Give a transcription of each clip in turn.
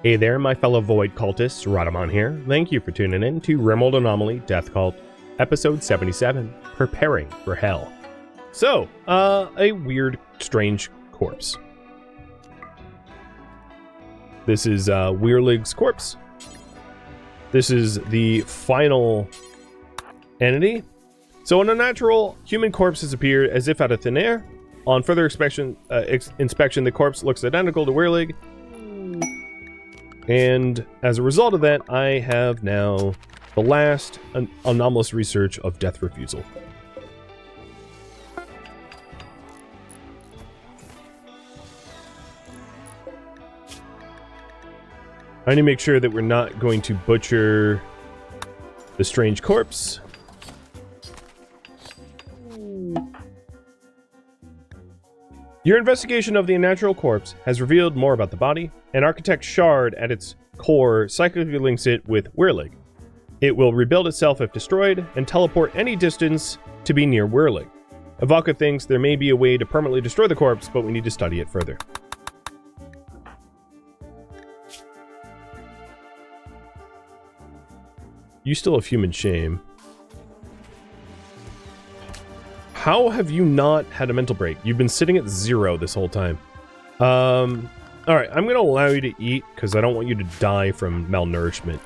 Hey there, my fellow Void cultists, Rhadamant here. Thank you for tuning in to RimWorld Anomaly Death Cult, episode 77, Preparing for Hell. So, a weird, strange corpse. This is Weirlig's corpse. This is the final entity. So an unnatural human corpse has appeared as if out of thin air. On further inspection, the corpse looks identical to Weirlig. And as a result of that, I have now the last anomalous research of death refusal. I need to make sure that we're not going to butcher the strange corpse. Your investigation of the unnatural corpse has revealed more about the body. An architect's shard at its core cyclically links it with Weirlig. It will rebuild itself if destroyed, and teleport any distance to be near Weirlig. Ivalka thinks there may be a way to permanently destroy the corpse, but we need to study it further. You still have human shame. How have you not had a mental break? You've been sitting at 0 this whole time. Alright, I'm going to allow you to eat because I don't want you to die from malnourishment.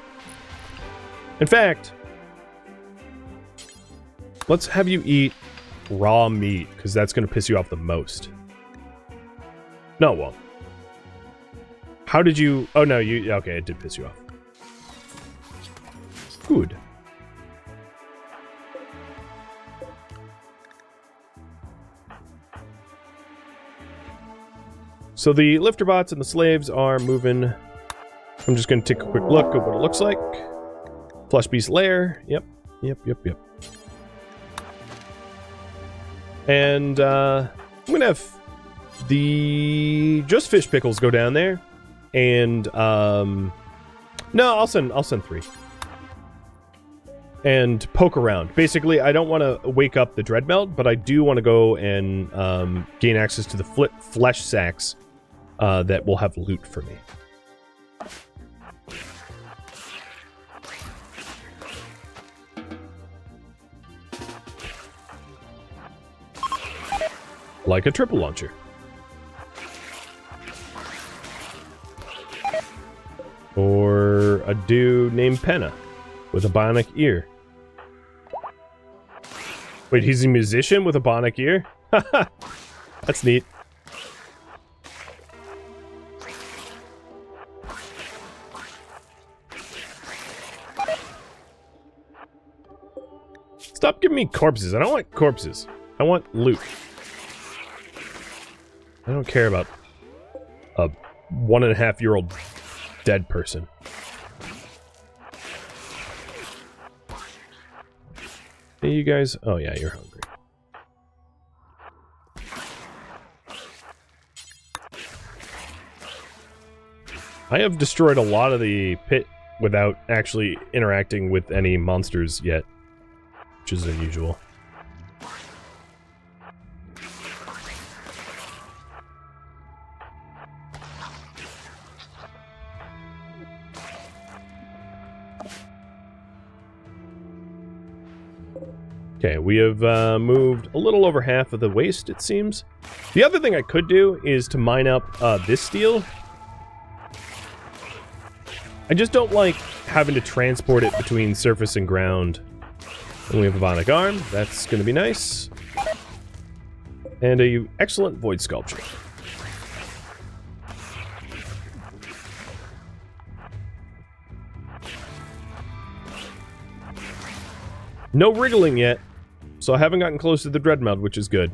In fact, let's have you eat raw meat because that's going to piss you off the most. No, well. How did you... Oh, no, you... Okay, it did piss you off. Good. So the lifter bots and the slaves are moving. I'm just going to take a quick look at what it looks like. Flesh beast lair. Yep. And I'm going to have the just fish pickles go down there. And no, I'll send 3. And poke around. Basically, I don't want to wake up the Dreadmeld, but I do want to go and gain access to the flesh sacks that will have loot for me. Like a triple launcher. Or a dude named Penna with a bionic ear. Wait, he's a musician with a bionic ear? Haha, that's neat. Stop giving me corpses. I don't want corpses. I want loot. I don't care about a 1.5-year-old dead person. Hey, you guys. Oh, yeah, you're hungry. I have destroyed a lot of the pit without actually interacting with any monsters yet, which is unusual. Okay, we have moved a little over half of the waste, it seems. The other thing I could do is to mine up this steel. I just don't like having to transport it between surface and ground. And we have a bionic arm. That's going to be nice. And a excellent void sculpture. No wriggling yet. So I haven't gotten close to the Dreadmeld, which is good.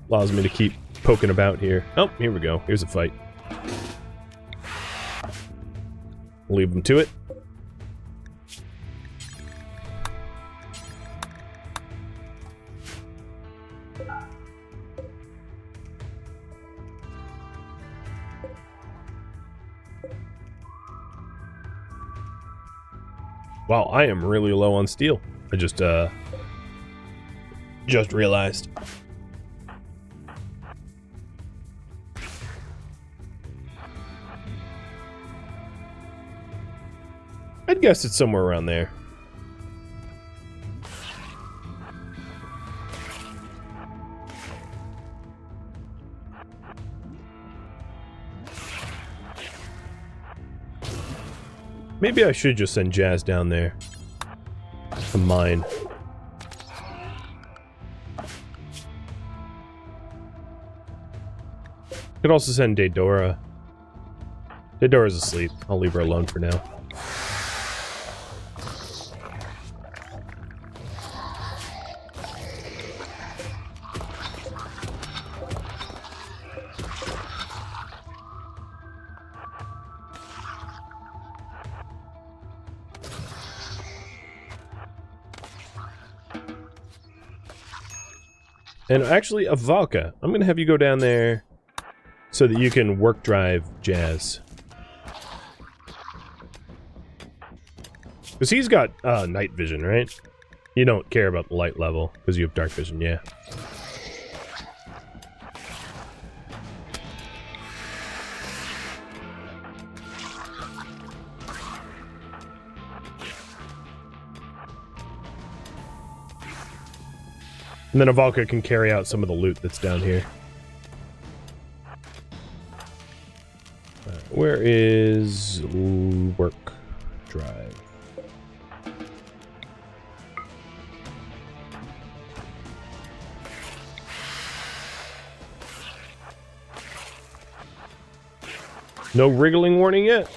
Allows me to keep poking about here. Oh, here we go. Here's a fight. Leave them to it. Wow, I am really low on steel. I just realized. I'd guess it's somewhere around there. Maybe I should just send Jazz down there to mine. Could also send Daedora. Daedora's asleep. I'll leave her alone for now. And actually, Avalka, I'm going to have you go down there so that you can work drive Jazz. Because he's got night vision, right? You don't care about the light level because you have dark vision, yeah. And then Avalka can carry out some of the loot that's down here. Where is work drive? No wriggling warning yet?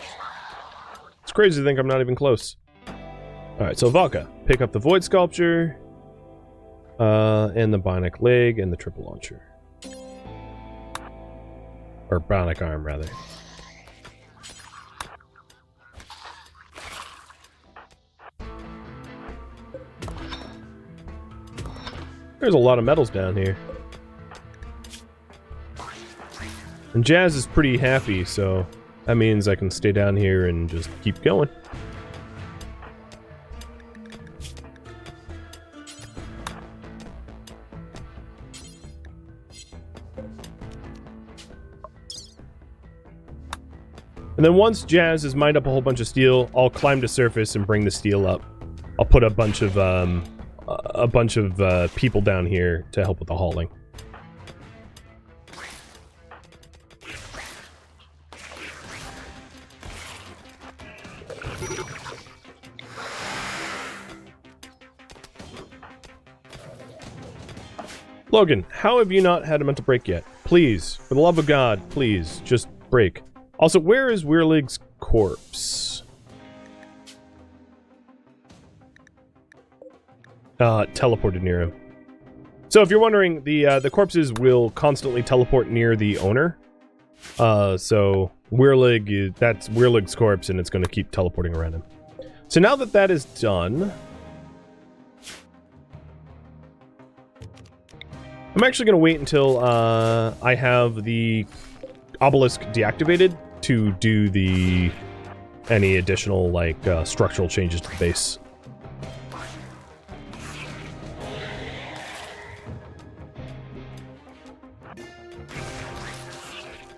It's crazy to think I'm not even close. Alright, so Avalka, pick up the Void Sculpture. And the Bionic Leg and the Triple Launcher. Or Bionic Arm, rather. There's a lot of metals down here. And Jazz is pretty happy, so that means I can stay down here and just keep going. And then once Jazz has mined up a whole bunch of steel, I'll climb to surface and bring the steel up. I'll put a bunch of people down here to help with the hauling. Logan, how have you not had a mental break yet? Please, for the love of God, please, just break. Also, where is Weirlig's corpse? Teleported near him. So if you're wondering, the corpses will constantly teleport near the owner. So Weirlig, that's Weirlig's corpse, and it's going to keep teleporting around him. So now that that is done, I'm actually going to wait until I have the obelisk deactivated to do any additional like structural changes to the base.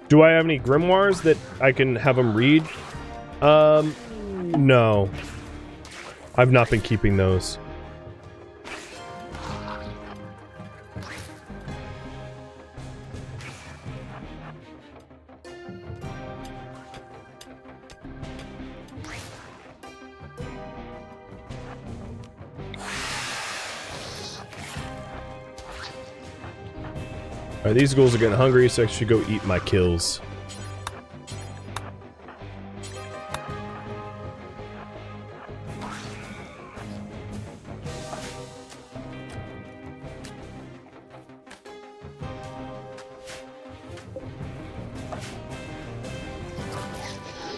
Do I have any grimoires that I can have them read? No. I've not been keeping those. Alright, these ghouls are getting hungry, so I should go eat my kills.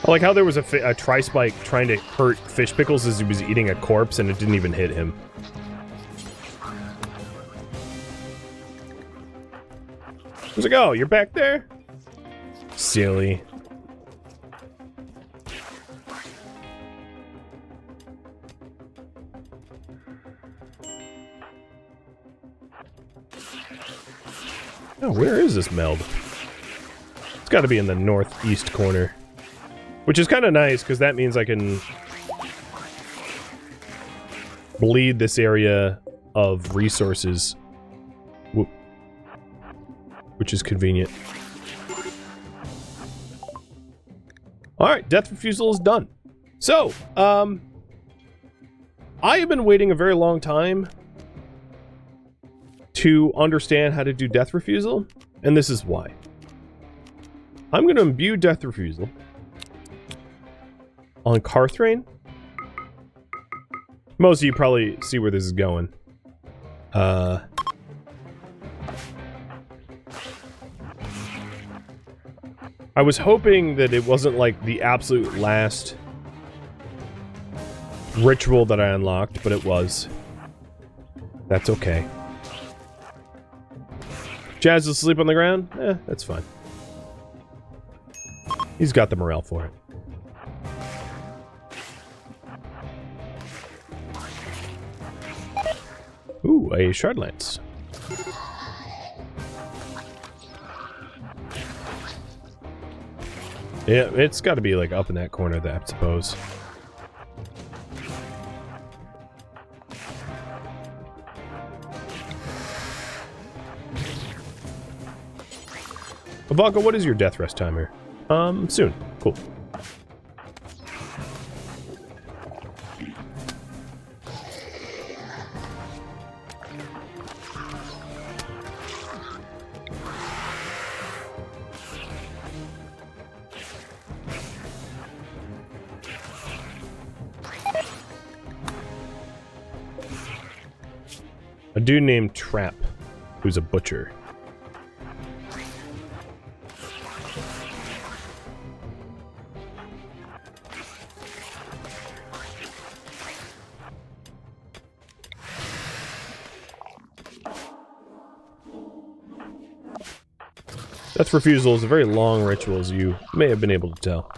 I like how there was a tri-spike trying to hurt Fish Pickles as he was eating a corpse and it didn't even hit him. I was like, oh, you're back there? Silly. Oh, where is this meld? It's got to be in the northeast corner. Which is kind of nice, because that means I can bleed this area of resources. Whoop. Which is convenient. Alright, death refusal is done. So, I have been waiting a very long time to understand how to do death refusal, and this is why. I'm going to imbue death refusal on Carthrain. Most of you probably see where this is going. I was hoping that it wasn't like the absolute last ritual that I unlocked, but it was. That's okay. Jazz is asleep on the ground? Eh, that's fine. He's got the morale for it. Ooh, a shard lance. Yeah, it's got to be like up in that corner there, I suppose. Ivanka, what is your death rest timer? Soon. Cool. A dude named Trap, who's a butcher. Death refusal is a very long ritual, as you may have been able to tell.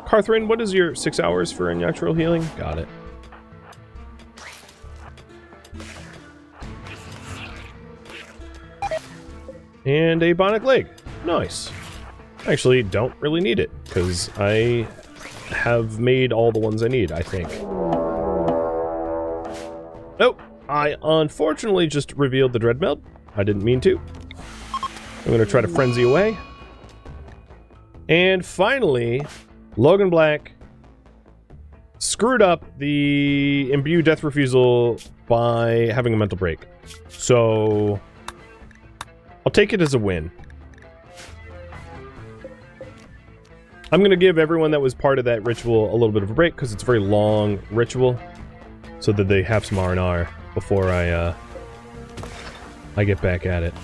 Carthrain, what is your 6 hours for unnatural healing? Got it. And a bionic leg. Nice. Actually, don't really need it, because I have made all the ones I need, I think. Nope. I unfortunately just revealed the Dreadmeld. I didn't mean to. I'm going to try to frenzy away. And finally, Logan Black screwed up the imbue death refusal by having a mental break. So I'll take it as a win. I'm going to give everyone that was part of that ritual a little bit of a break because it's a very long ritual, so that they have some R&R before I get back at it.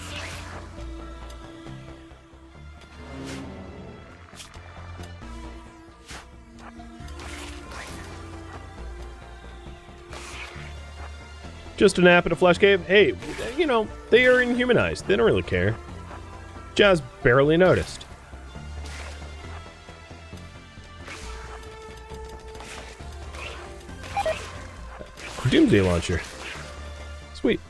Just a nap at a flesh cave? Hey, you know, they are inhumanized. They don't really care. Jazz barely noticed. Doomsday launcher. Sweet.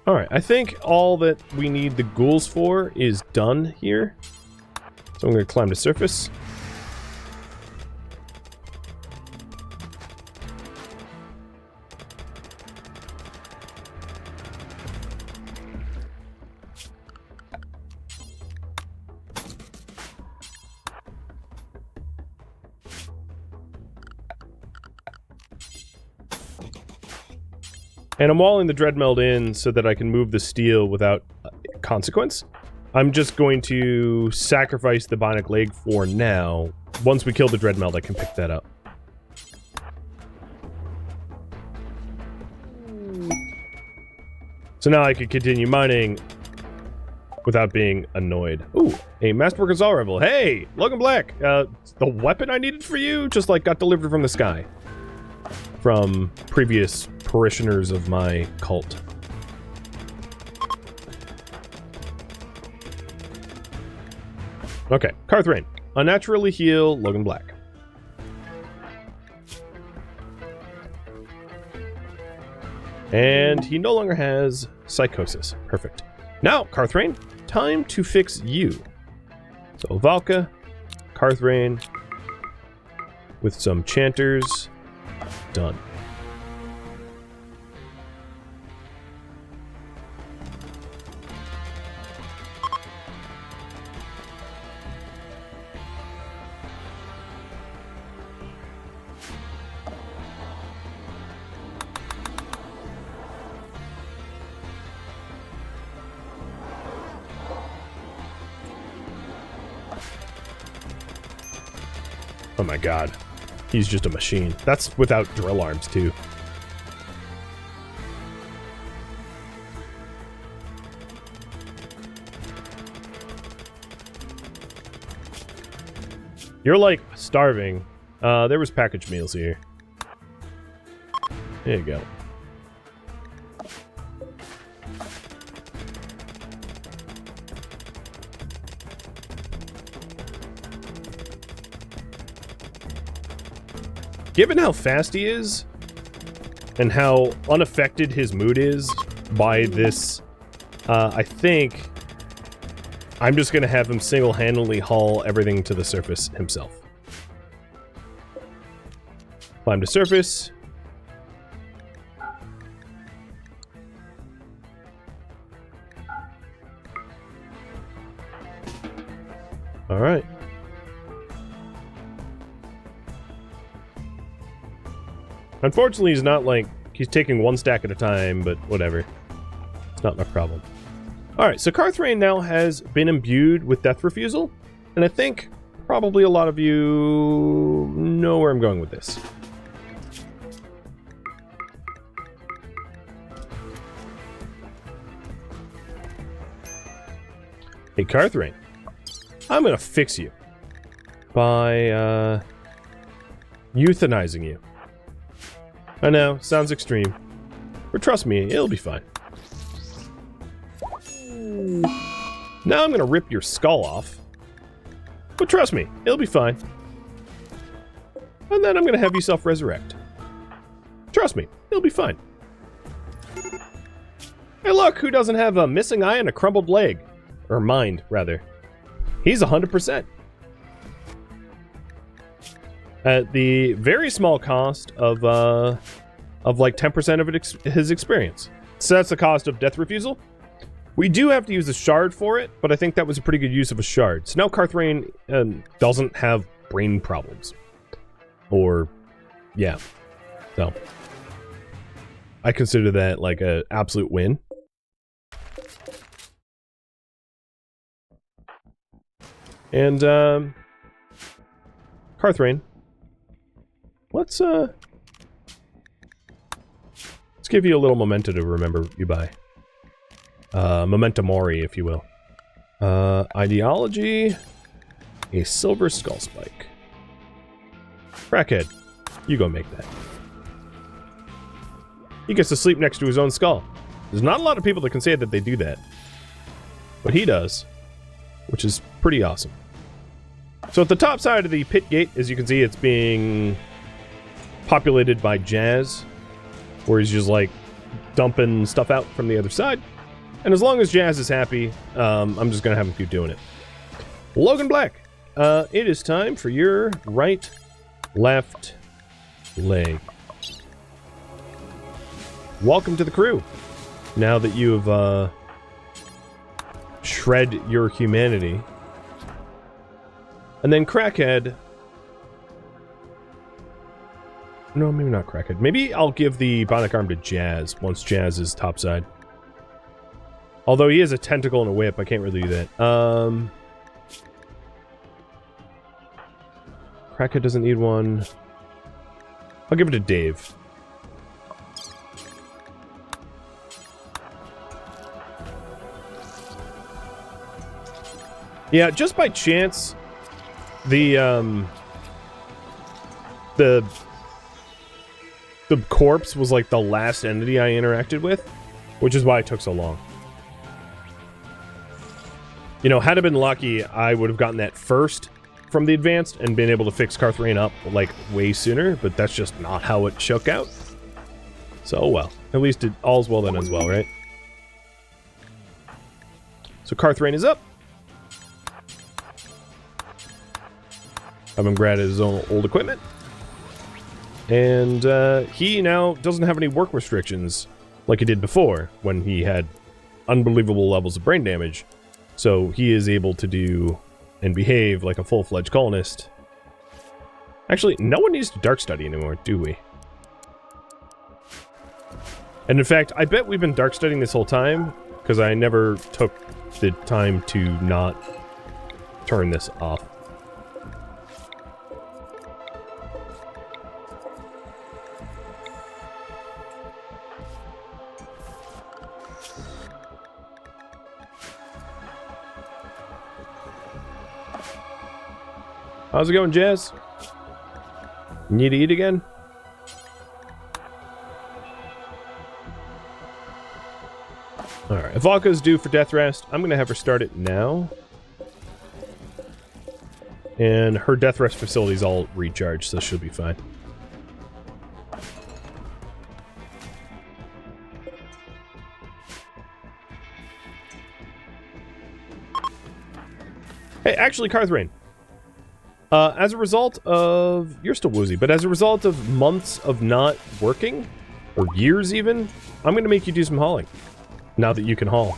Alright, I think all that we need the ghouls for is done here. So I'm going to climb the surface. And I'm walling the Dreadmeld in so that I can move the steel without consequence. I'm just going to sacrifice the bionic leg for now. Once we kill the Dreadmeld, I can pick that up. So now I can continue mining without being annoyed. Ooh, a Masterwork Assault Rifle. Hey, Logan Black, the weapon I needed for you just like got delivered from the sky. From previous parishioners of my cult. Okay, Carthrain. Unnaturally heal Logan Black. And he no longer has psychosis. Perfect. Now, Carthrain, time to fix you. So Valka, Carthrain, with some chanters. Done. Oh my god. He's just a machine. That's without drill arms, too. You're like starving. There was packaged meals here. There you go. Given how fast he is, and how unaffected his mood is by this, I think I'm just going to have him single-handedly haul everything to the surface himself. Climb to surface. Alright. Unfortunately, he's not like, he's taking one stack at a time, but whatever. It's not my problem. Alright, so Carthrain now has been imbued with Death Refusal, and I think probably a lot of you know where I'm going with this. Hey Carthrain, I'm gonna fix you by euthanizing you. I know, sounds extreme, but trust me, it'll be fine. Now I'm gonna rip your skull off, but trust me, it'll be fine. And then I'm gonna have you self-resurrect. Trust me, it'll be fine. Hey look, who doesn't have a missing eye and a crumbled leg? Or mind, rather. He's 100%. At the very small cost of like 10% of his experience. So that's the cost of Death Refusal. We do have to use a shard for it, but I think that was a pretty good use of a shard. So now Carthrain doesn't have brain problems. Or, yeah. So, I consider that like an absolute win. And, Carthrain, let's give you a little memento to remember you by. Memento mori, if you will. Ideology, a silver skull spike. Crackhead, you go make that. He gets to sleep next to his own skull. There's not a lot of people that can say that they do that. But he does, which is pretty awesome. So at the top side of the pit gate, as you can see, it's being populated by Jazz, where he's just like dumping stuff out from the other side. And as long as Jazz is happy, I'm just gonna have him keep doing it. Logan Black, it is time for your right, left leg. Welcome to the crew. Now that you have shred your humanity. And then Crackhead. No, maybe not Crackhead. Maybe I'll give the bionic arm to Jazz once Jazz is topside. Although he has a tentacle and a whip, I can't really do that. Crackhead doesn't need one. I'll give it to Dave. Yeah, just by chance, the corpse was like the last entity I interacted with, which is why it took so long. You know, had I been lucky, I would have gotten that first from the advanced and been able to fix Carthrain up like way sooner, but that's just not how it shook out. So, well, at least all's well that ends well, right? So Carthrain is up. Have him grab his own old equipment. And he now doesn't have any work restrictions like he did before when he had unbelievable levels of brain damage. So he is able to do and behave like a full-fledged colonist. Actually, no one needs to dark study anymore, do we? And in fact, I bet we've been dark studying this whole time, because I never took the time to not turn this off. How's it going, Jazz? Need to eat again? Alright, Ivalka's due for death rest. I'm going to have her start it now. And her death rest facility's all recharged, so she'll be fine. Hey, actually, Carthrain. As a result of... You're still woozy, but as a result of months of not working, or years even, I'm going to make you do some hauling. Now that you can haul.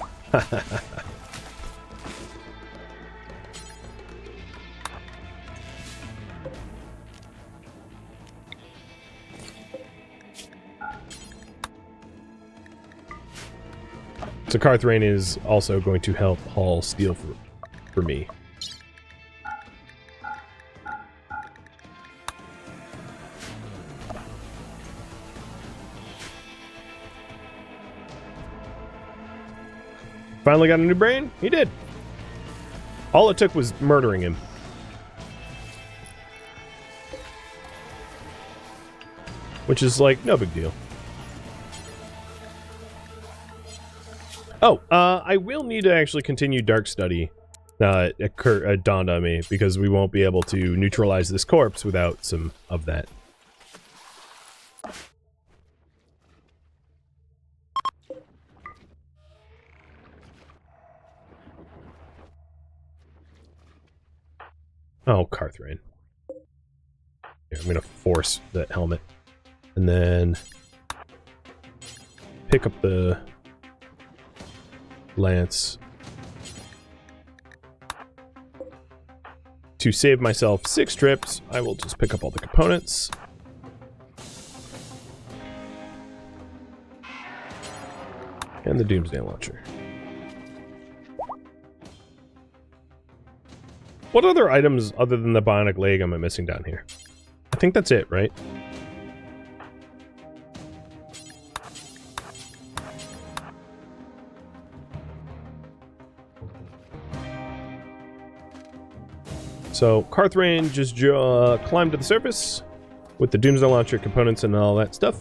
So Carthrain is also going to help haul steel for me. Finally got a new brain? He did. All it took was murdering him. Which is, like, no big deal. Oh, I will need to actually continue Dark Study. It dawned on me, because we won't be able to neutralize this corpse without some of that. Oh, Carthrain. Here, I'm gonna force that helmet. And then... pick up the... lance. To save myself 6 trips, I will just pick up all the components. And the Doomsday Launcher. What other items other than the bionic leg am I missing down here? I think that's it, right? So, Carthrain just climbed to the surface with the Doomsday Launcher components and all that stuff.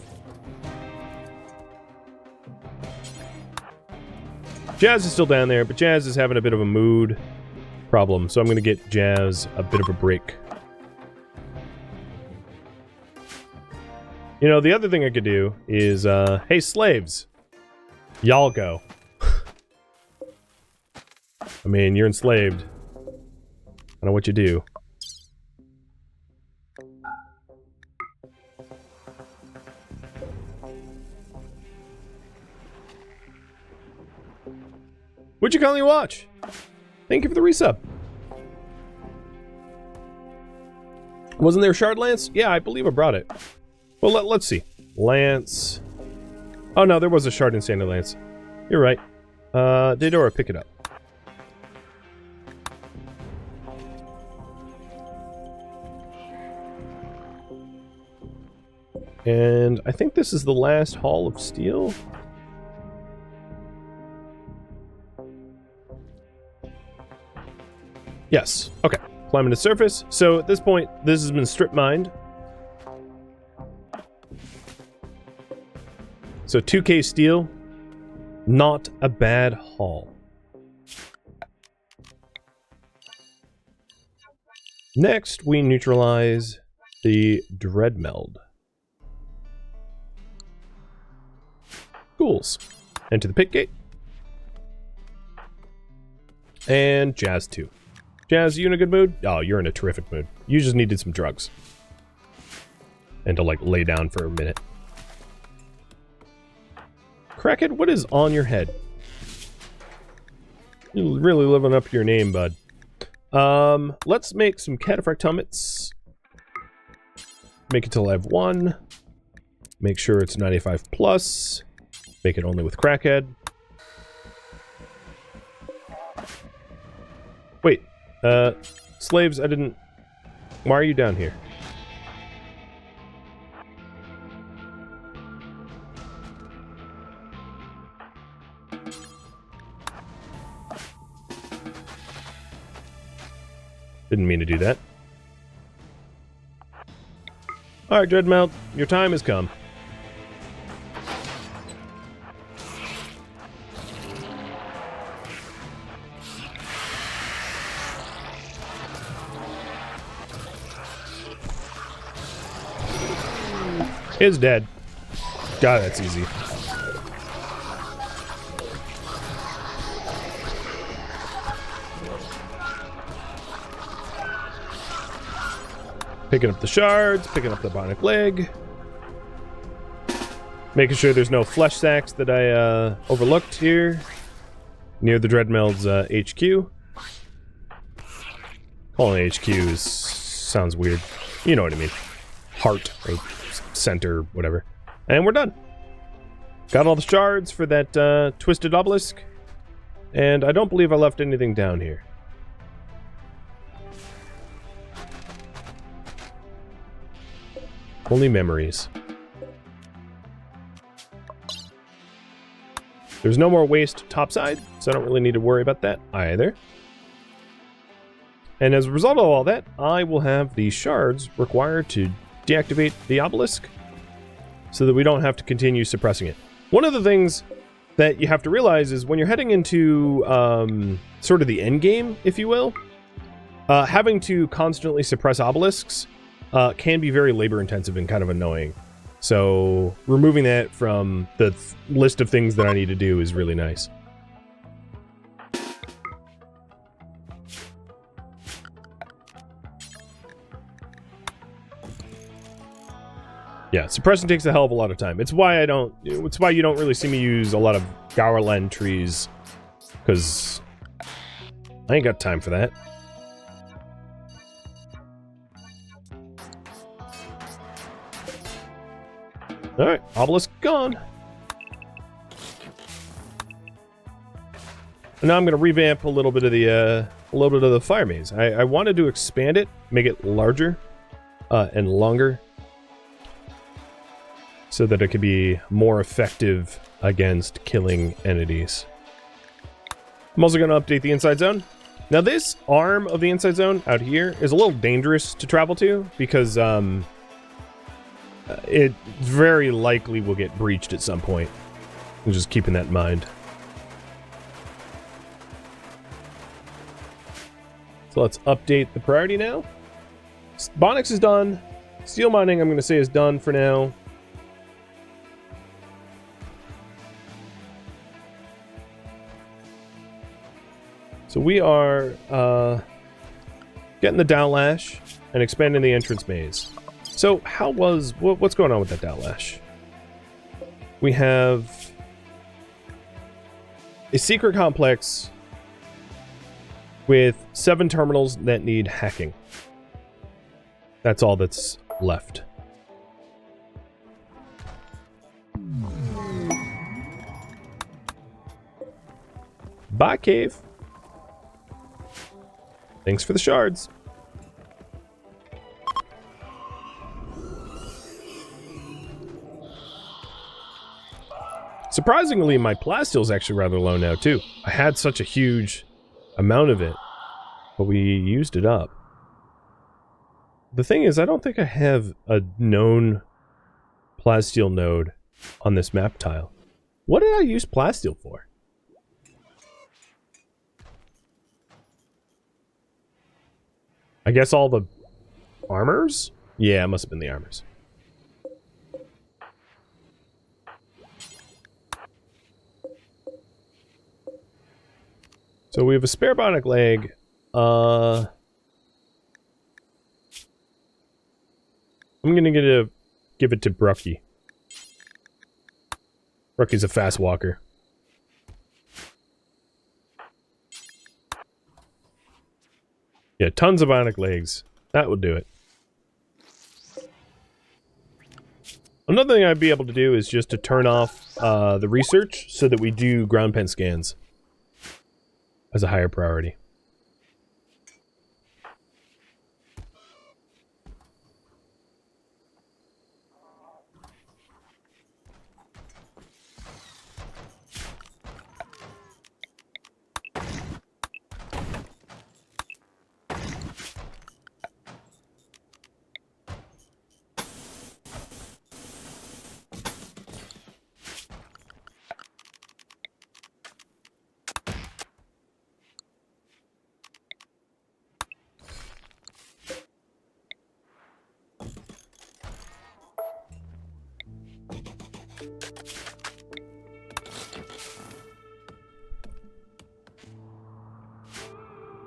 Jazz is still down there, but Jazz is having a bit of a mood problem, so I'm going to get Jazz a bit of a break. You know, the other thing I could do is, hey, slaves, y'all go. I mean, you're enslaved. I know what you do. Would you kindly watch? Thank you for the resub. Wasn't there a shard lance? Yeah, I believe I brought it. Well, let's see. Lance. Oh no, there was a shard and standard lance. You're right. Daedora, pick it up. And I think this is the last haul of steel. Yes. Okay. Climbing to surface. So at this point, this has been strip mined. So 2K steel. Not a bad haul. Next, we neutralize the Dreadmeld. Ghouls. Enter the pit gate. And Jazz 2. Jazz, you in a good mood? Oh, you're in a terrific mood. You just needed some drugs. And to, like, lay down for a minute. Crackhead, what is on your head? You're really living up to your name, bud. Let's make some cataphract helmets. Make it till I have 1. Make sure it's 95 plus. Make it only with crackhead. Wait, slaves, I didn't... Why are you down here? Didn't mean to do that. Alright, Dreadmount, your time has come. Is dead. God, that's easy. Picking up the shards, picking up the bionic leg. Making sure there's no flesh sacks that I overlooked here. Near the Dreadmeld's HQ. Calling it HQ sounds weird. You know what I mean. Heart, or center, whatever. And we're done. Got all the shards for that twisted obelisk. And I don't believe I left anything down here. Only memories. There's no more waste topside, so I don't really need to worry about that either. And as a result of all that, I will have the shards required to deactivate the obelisk so that we don't have to continue suppressing it. One of the things that you have to realize is when you're heading into sort of the end game, if you will, having to constantly suppress obelisks can be very labor intensive and kind of annoying. So removing that from the list of things that I need to do is really nice. Yeah, suppression takes a hell of a lot of time. It's why it's why you don't really see me use a lot of Gourland trees, because I ain't got time for that. Alright, obelisk gone. And now I'm gonna revamp a little bit of the fire maze. I wanted to expand it, make it larger and longer, so that it could be more effective against killing entities. I'm also going to update the inside zone. Now this arm of the inside zone out here is a little dangerous to travel to because it very likely will get breached at some point. I'm just keeping that in mind. So let's update the priority now. Bonyx is done. Steel mining I'm going to say is done for now. So we are getting the Dowlash and expanding the entrance maze. So what's going on with that Dowlash? We have a secret complex with 7 terminals that need hacking. That's all that's left. Bye, cave. Thanks for the shards. Surprisingly, my plasteel is actually rather low now, too. I had such a huge amount of it, but we used it up. The thing is, I don't think I have a known plasteel node on this map tile. What did I use plasteel for? I guess all the armors? Yeah, it must have been the armors. So we have a spare bionic leg. I'm gonna give it to Brucky. Brucky's a fast walker. Yeah, tons of bionic legs. That would do it. Another thing I'd be able to do is just to turn off the research so that we do ground pen scans as a higher priority.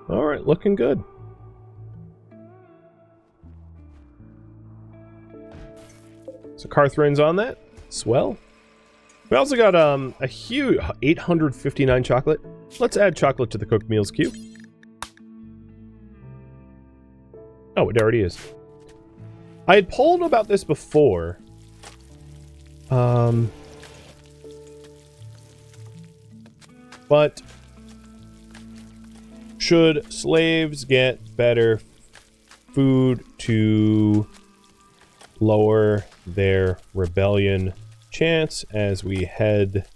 Alright, looking good. So Carthrane's on that. Swell. We also got a huge 859 chocolate. Let's add chocolate to the cooked meals queue. Oh, it already is. I had polled about this before. But should slaves get better food to lower their rebellion chance as we head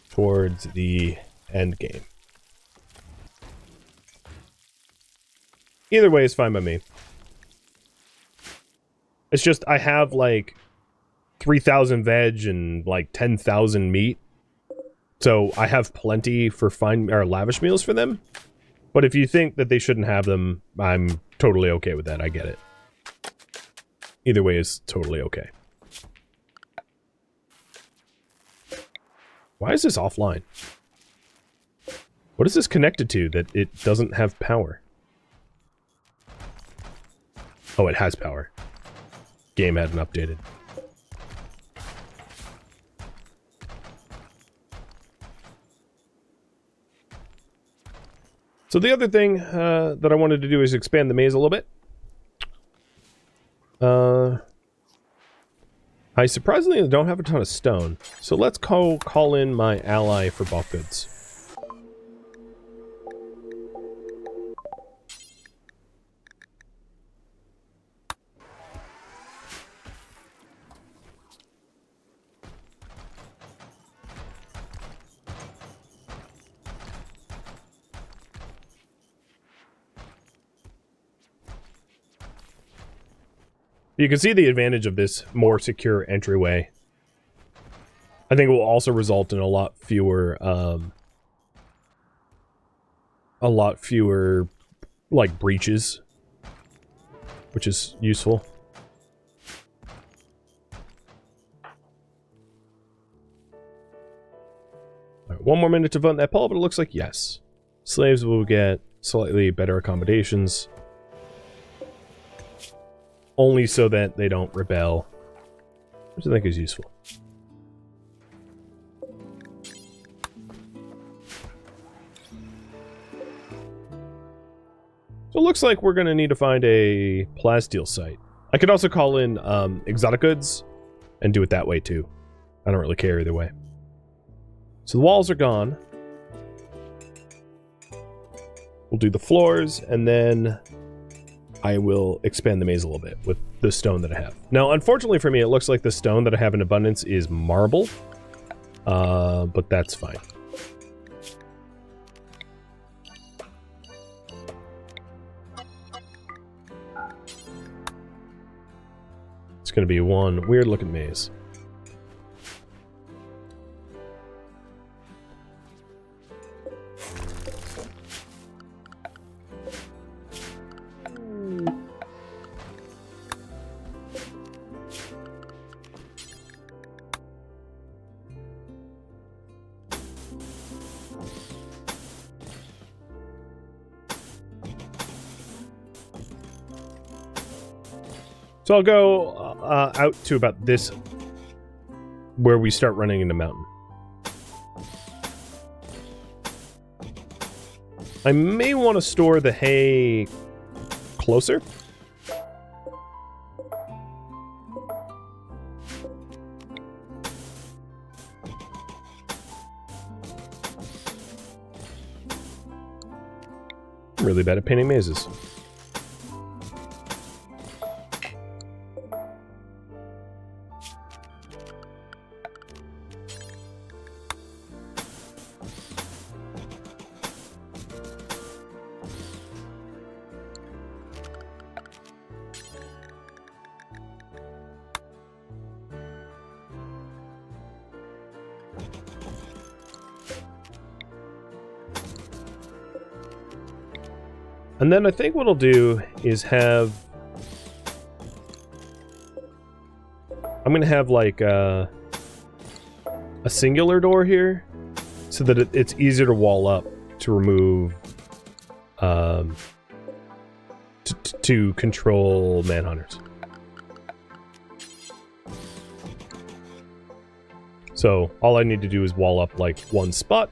towards the end game? Either way is fine by me. It's just I have like 3,000 veg and like 10,000 meat. So I have plenty for fine or lavish meals for them. But if you think that they shouldn't have them, I'm totally okay with that. I get it. Either way is totally okay. Why is this offline? What is this connected to that it doesn't have power? Oh, it has power. Game hadn't updated. So the other thing that I wanted to do is expand the maze a little bit. I surprisingly don't have a ton of stone, so let's call in my ally for bulk goods. You can see the advantage of this more secure entryway. I think it will also result in a lot fewer like breaches, which is useful. All right, one more minute to vote in that poll, but it looks like yes. Slaves will get slightly better accommodations. Only so that they don't rebel, which I think is useful. So it looks like we're going to need to find a plasteel site. I could also call in exotic goods and do it that way too. I don't really care either way. So the walls are gone. We'll do the floors and then I will expand the maze a little bit with the stone that I have. Now, unfortunately for me, it looks like the stone that I have in abundance is marble. But that's fine. It's going to be one weird-looking maze. So I'll go out to about this, where we start running into mountain. I may want to store the hay closer. I'm really bad at painting mazes. And then I think what I'll do is have... I'm going to have like a singular door here so that it's easier to wall up to remove... to control manhunters. So all I need to do is wall up like one spot.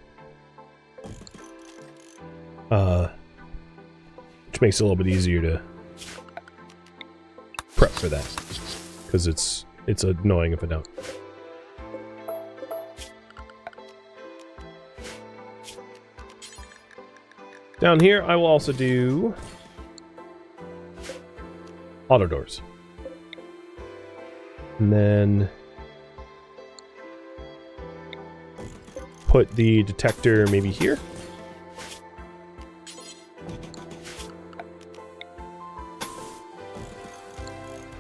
Which makes it a little bit easier to prep for that, because it's annoying if I don't. Down here, I will also do auto doors, and then put the detector maybe here.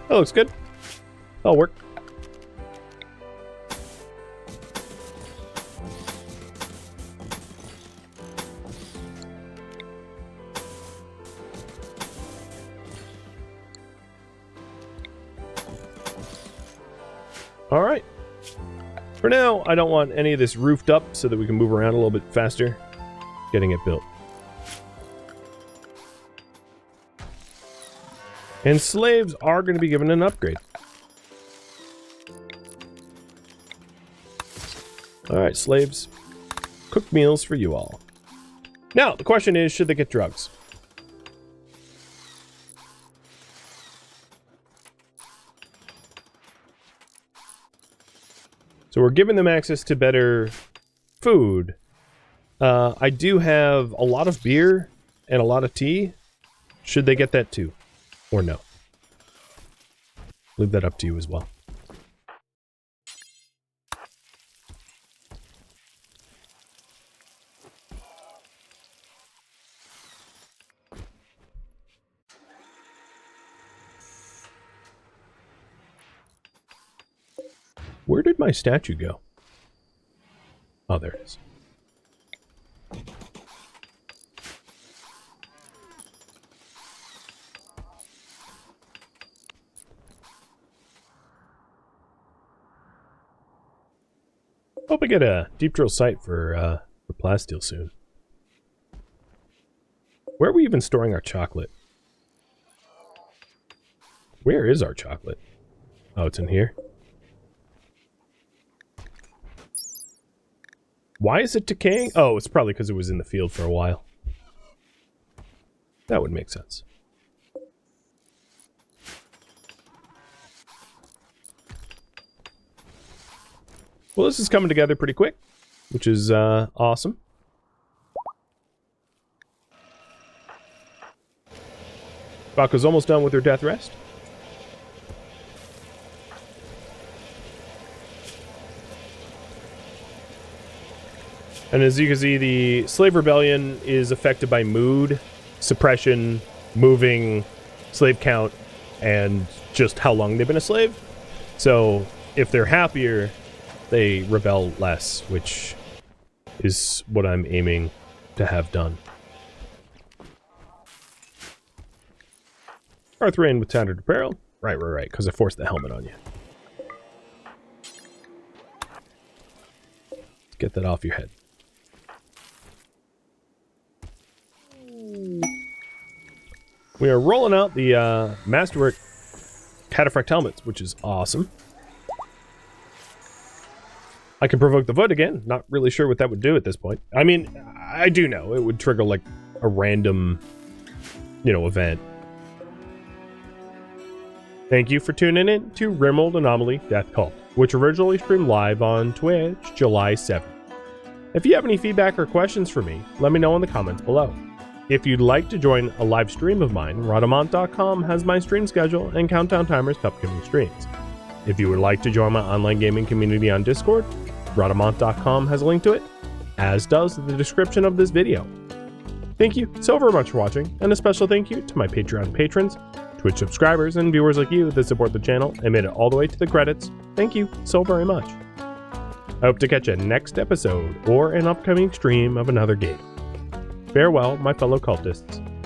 That looks good. That'll work. All right. For now, I don't want any of this roofed up so that we can move around a little bit faster getting it built. And slaves are going to be given an upgrade. Alright, slaves. Cook meals for you all. Now, the question is, should they get drugs? So we're giving them access to better food. I do have a lot of beer and a lot of tea. Should they get that too? Or no? Leave that up to you as well. Where did my statue go? Oh, there it is. Hope I get a deep drill site for plasteel soon. Where are we even storing our chocolate? Where is our chocolate? Oh, it's in here. Why is it decaying? Oh, it's probably because it was in the field for a while. That would make sense. Well, this is coming together pretty quick, which is awesome. Bako's almost done with her death rest. And as you can see, the slave rebellion is affected by mood, suppression, moving, slave count, and just how long they've been a slave. So if they're happier, they rebel less, which is what I'm aiming to have done. Arthurian with tattered apparel. Right, because I forced the helmet on you. Let's get that off your head. We are rolling out the Masterwork cataphract helmets, which is awesome. I can provoke the void again. Not really sure what that would do at this point. I mean, I do know. It would trigger like a random, event. Thank you for tuning in to RimWorld Anomaly Death Cult, which originally streamed live on Twitch July 7th. If you have any feedback or questions for me, let me know in the comments below. If you'd like to join a live stream of mine, Rhadamant.com has my stream schedule and countdown timers to upcoming streams. If you would like to join my online gaming community on Discord, Rhadamant.com has a link to it, as does the description of this video. Thank you so very much for watching, and a special thank you to my Patreon patrons, Twitch subscribers, and viewers like you that support the channel and made it all the way to the credits. Thank you so very much. I hope to catch you next episode or an upcoming stream of another game. Farewell, my fellow cultists.